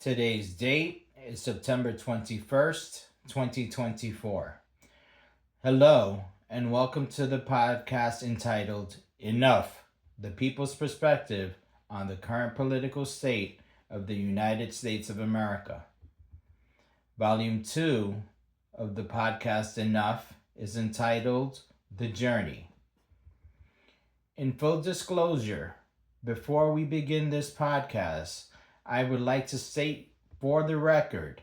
Today's date is September 21st, 2024. Hello, and welcome to the podcast entitled Enough, the People's Perspective on the Current Political State of the United States of America. Volume 2 of the podcast Enough is entitled The Journey. In full disclosure, before we begin this podcast, I would like to state for the record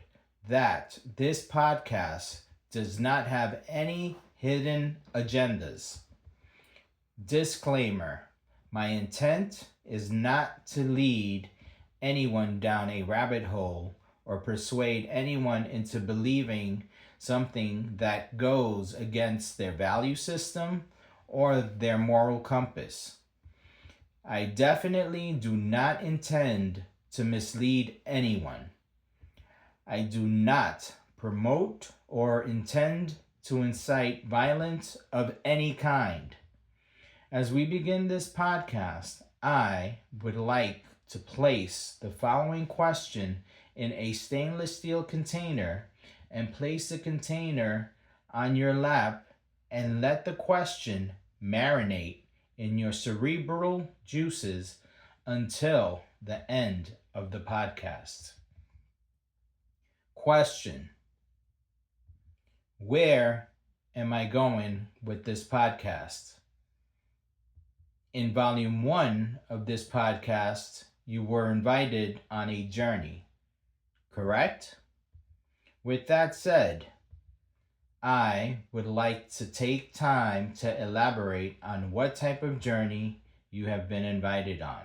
that this podcast does not have any hidden agendas. Disclaimer: my intent is not to lead anyone down a rabbit hole or persuade anyone into believing something that goes against their value system or their moral compass. I definitely do not intend to mislead anyone. I do not promote or intend to incite violence of any kind. As we begin this podcast, I would like to place the following question in a stainless steel container and place the container on your lap and let the question marinate in your cerebral juices until the end of the podcast. Question: where am I going with this podcast? In volume 1 of this podcast, you were invited on a journey, correct? With that said, I would like to take time to elaborate on what type of journey you have been invited on.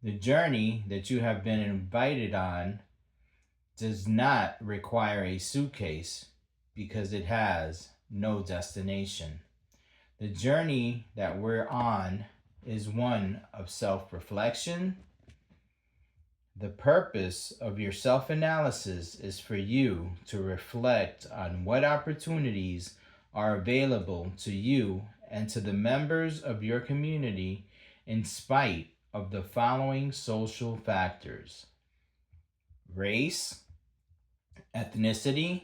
The journey that you have been invited on does not require a suitcase because it has no destination. The journey that we're on is one of self-reflection. The purpose of your self-analysis is for you to reflect on what opportunities are available to you and to the members of your community in spite of the following social factors: race, ethnicity,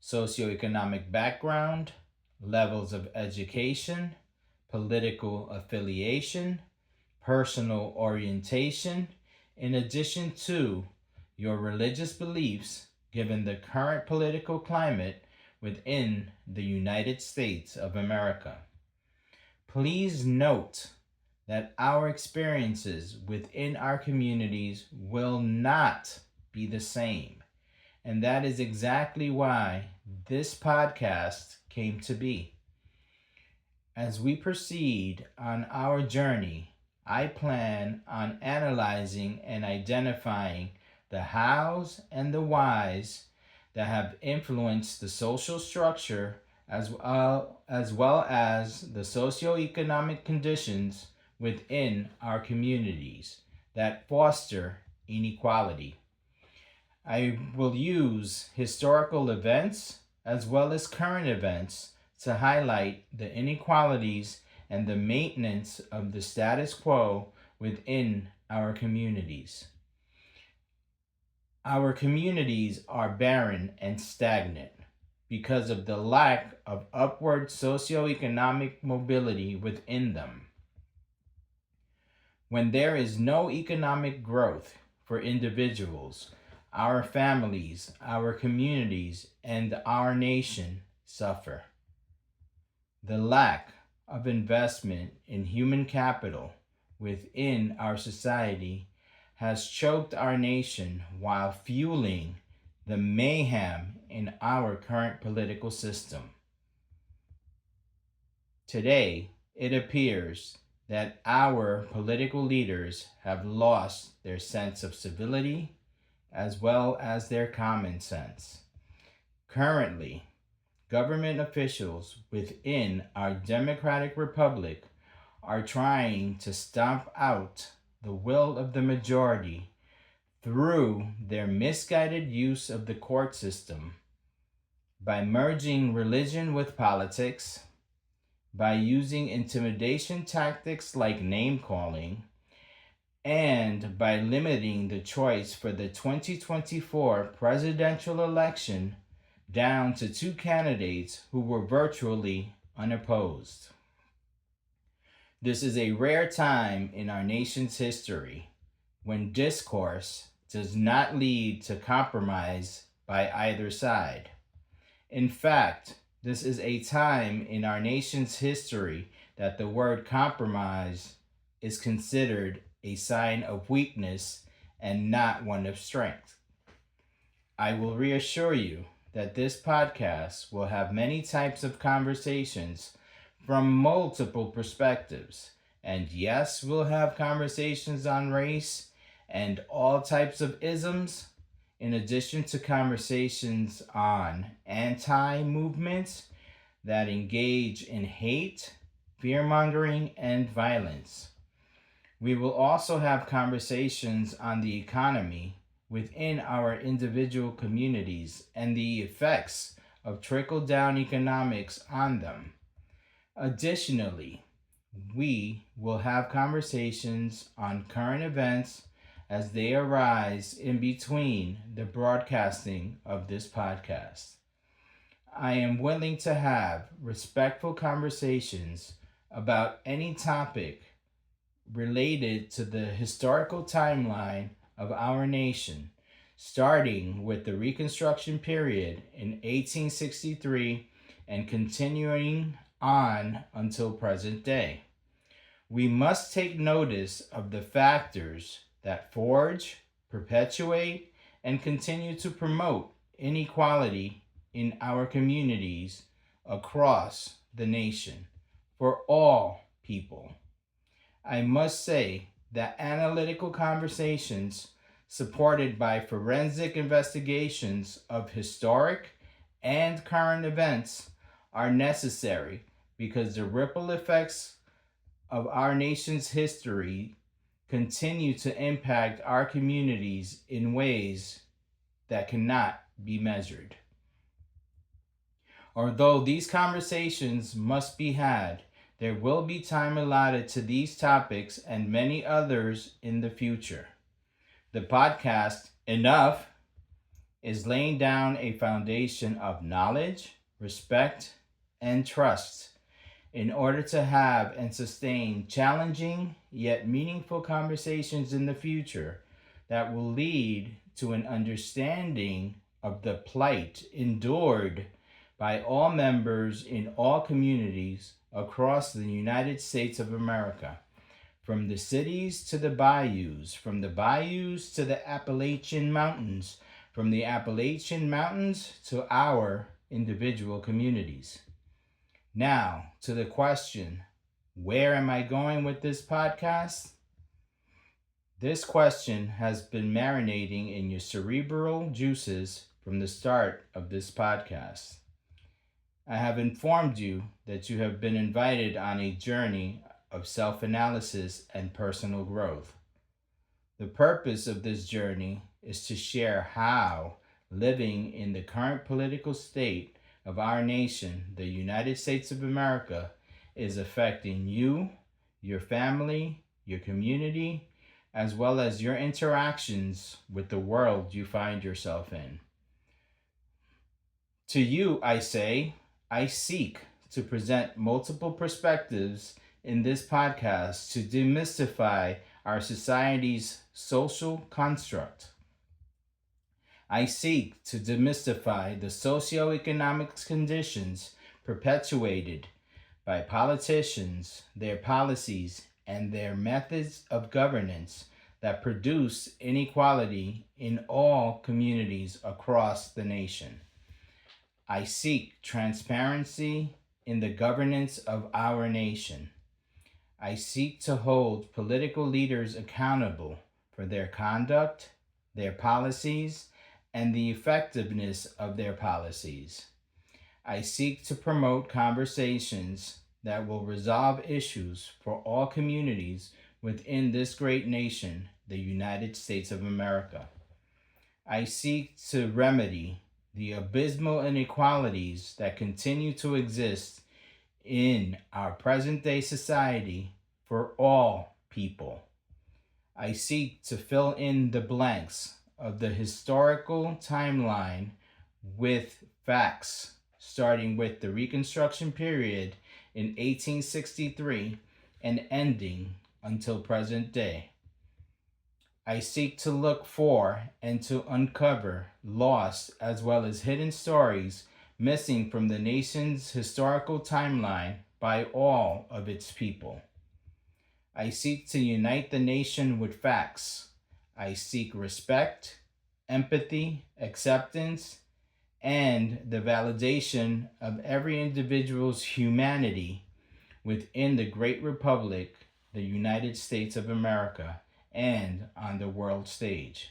socioeconomic background, levels of education, political affiliation, personal orientation, in addition to your religious beliefs given the current political climate within the United States of America. Please note that our experiences within our communities will not be the same, and that is exactly why this podcast came to be. As we proceed on our journey, I plan on analyzing and identifying the hows and the whys that have influenced the social structure as well as the socioeconomic conditions within our communities that foster inequality. I will use historical events as well as current events to highlight the inequalities and the maintenance of the status quo within our communities. Our communities are barren and stagnant because of the lack of upward socioeconomic mobility within them. When there is no economic growth for individuals, our families, our communities, and our nation suffer. The lack of investment in human capital within our society has choked our nation while fueling the mayhem in our current political system. Today, it appears that our political leaders have lost their sense of civility as well as their common sense. Currently, government officials within our democratic republic are trying to stomp out the will of the majority through their misguided use of the court system, by merging religion with politics, by using intimidation tactics like name calling, and by limiting the choice for the 2024 presidential election down to two candidates who were virtually unopposed. This is a rare time in our nation's history when discourse does not lead to compromise by either side. In fact, this is a time in our nation's history that the word compromise is considered a sign of weakness and not one of strength. I will reassure you that this podcast will have many types of conversations from multiple perspectives. And yes, we'll have conversations on race and all types of isms, in addition to conversations on anti movements that engage in hate, fear mongering, and violence. We will also have conversations on the economy within our individual communities and the effects of trickle down economics on them. Additionally, we will have conversations on current events as they arise in between the broadcasting of this podcast. I am willing to have respectful conversations about any topic related to the historical timeline of our nation, starting with the Reconstruction period in 1863 and continuing on until present day. We must take notice of the factors that forge, perpetuate, and continue to promote inequality in our communities across the nation for all people. I must say that analytical conversations supported by forensic investigations of historic and current events are necessary because the ripple effects of our nation's history continue to impact our communities in ways that cannot be measured. Although these conversations must be had, there will be time allotted to these topics and many others in the future. The podcast, Enough, is laying down a foundation of knowledge, respect, and trust in order to have and sustain challenging yet meaningful conversations in the future that will lead to an understanding of the plight endured by all members in all communities across the United States of America, from the cities to the bayous, from the bayous to the Appalachian Mountains, from the Appalachian Mountains to our individual communities. Now, to the question, where am I going with this podcast? This question has been marinating in your cerebral juices from the start of this podcast. I have informed you that you have been invited on a journey of self-analysis and personal growth. The purpose of this journey is to share how living in the current political state of our nation, the United States of America, is affecting you, your family, your community, as well as your interactions with the world you find yourself in. To you, I say, I seek to present multiple perspectives in this podcast to demystify our society's social construct. I seek to demystify the socioeconomic conditions perpetuated by politicians, their policies, and their methods of governance that produce inequality in all communities across the nation. I seek transparency in the governance of our nation. I seek to hold political leaders accountable for their conduct, their policies, and the effectiveness of their policies. I seek to promote conversations that will resolve issues for all communities within this great nation, the United States of America. I seek to remedy the abysmal inequalities that continue to exist in our present day society for all people. I seek to fill in the blanks of the historical timeline with facts, starting with the Reconstruction period in 1863 and ending until present day. I seek to look for and to uncover lost as well as hidden stories missing from the nation's historical timeline by all of its people. I seek to unite the nation with facts. I seek respect, empathy, acceptance, and the validation of every individual's humanity within the great republic, the United States of America, and on the world stage.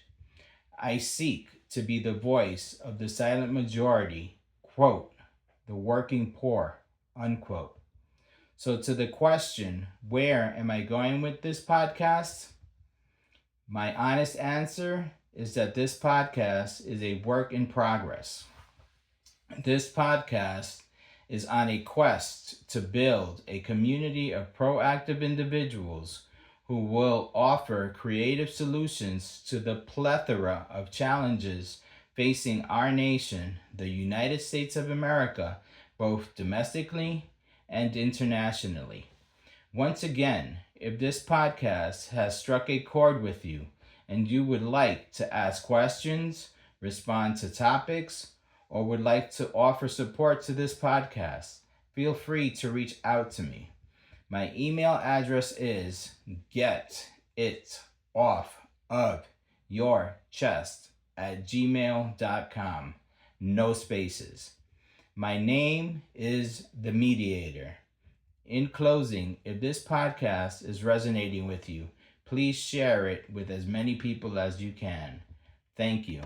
I seek to be the voice of the silent majority, quote, the working poor, unquote. So, to the question, where am I going with this podcast? My honest answer is that this podcast is a work in progress. This podcast is on a quest to build a community of proactive individuals who will offer creative solutions to the plethora of challenges facing our nation, the United States of America, both domestically and internationally. Once again, if this podcast has struck a chord with you and you would like to ask questions, respond to topics, or would like to offer support to this podcast, feel free to reach out to me. My email address is getitofyourchest@gmail.com. No spaces. My name is The Mediator. In closing, if this podcast is resonating with you, please share it with as many people as you can. Thank you.